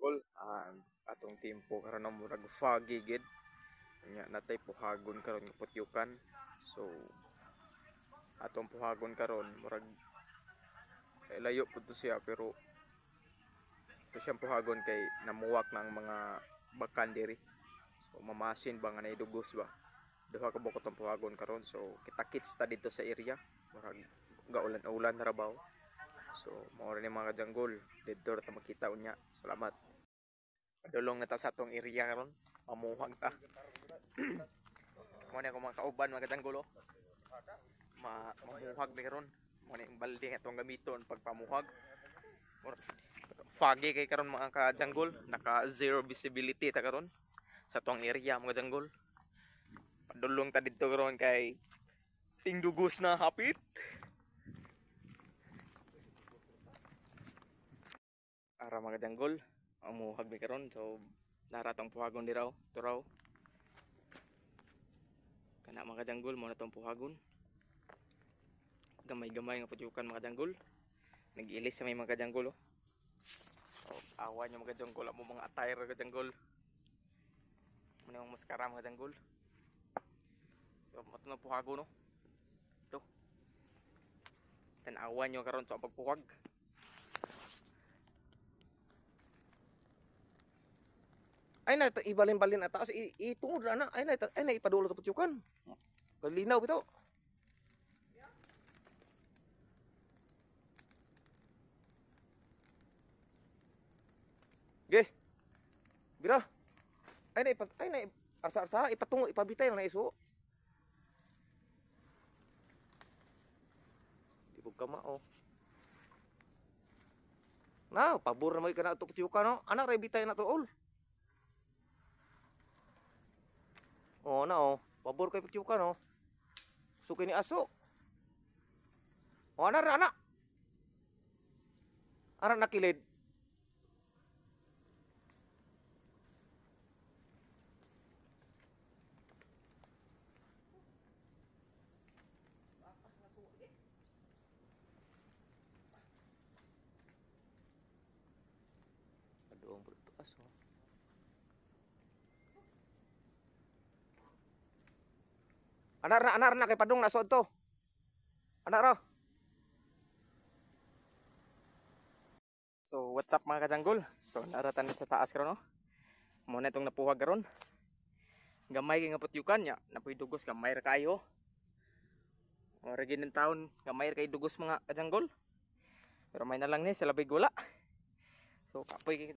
kajanggol, atong tempo karon na murag foggy gid. Nya natay puhagon karon nga putyukan. So atong puhagon karon murag layo pud to siya, pero ito siyang puhagon kay namuwak ng mga bakan diri. So mamasin ba nga naidugos ba. Duha ka bukod ang puhagon karon. So kita-kits ta dito sa area. Murag gaulan-ulan na rabaw. So mao ni mga kajanggol, dito ta makita unya. Salamat. Padulong na ta sa atong area karon. Mamuhag ta. Mo ni ako mga kauban mga kajanggol oh. Mamuhag mi karon. Mo ni balde nga atong gamiton pag pamuhag. Foggy kay karon mga kajanggol, naka zero visibility ta karon sa atong area mga kajanggol. Padulong ta dito karon kay tingdugos na hapit. Ara mga kajanggol, amuhag mi karon. So naratong puhagon diraw, turaw. Kana mga kajanggol mo na tong puhagon. Gamay-gamay nga putyukan mga kajanggol. Nag-ilis sa may mga kajanggol oh. So awan yung mga kajanggol, amo mga attire kajanggol. Muna yung maskara mga kajanggol. So mato na puhagon no. Ito. Tanawan nyo karon sa pagpuhag. Ay na ibalin-balin at taas itungod na ay na ipadulot sa putyukan. Kalinaw bitaw. Ge. Bira. Ay na arsa-arsa ipatungo ipabitay lang na iso. Di bug kama oh. Na, pabor na mo kana to putyukan no. Ana ra bitay na to all. Oh na oh, pabor kay putyukan oh. Suki ni aso. Oh ana. Ara nakilid. Aduh beto aso. Anak kay padung na sod to. Anak ra. So what's up mga kajanggol? So naratan sa taas karon no. Mo na itong napuhag karon. Gamay kay nga putyukan nya, napoy dugos gamay ra kayo. Ora ginin taon gamay ra kay dugos mga kajanggol. Pero may na lang ni sa labig wala. So kapoy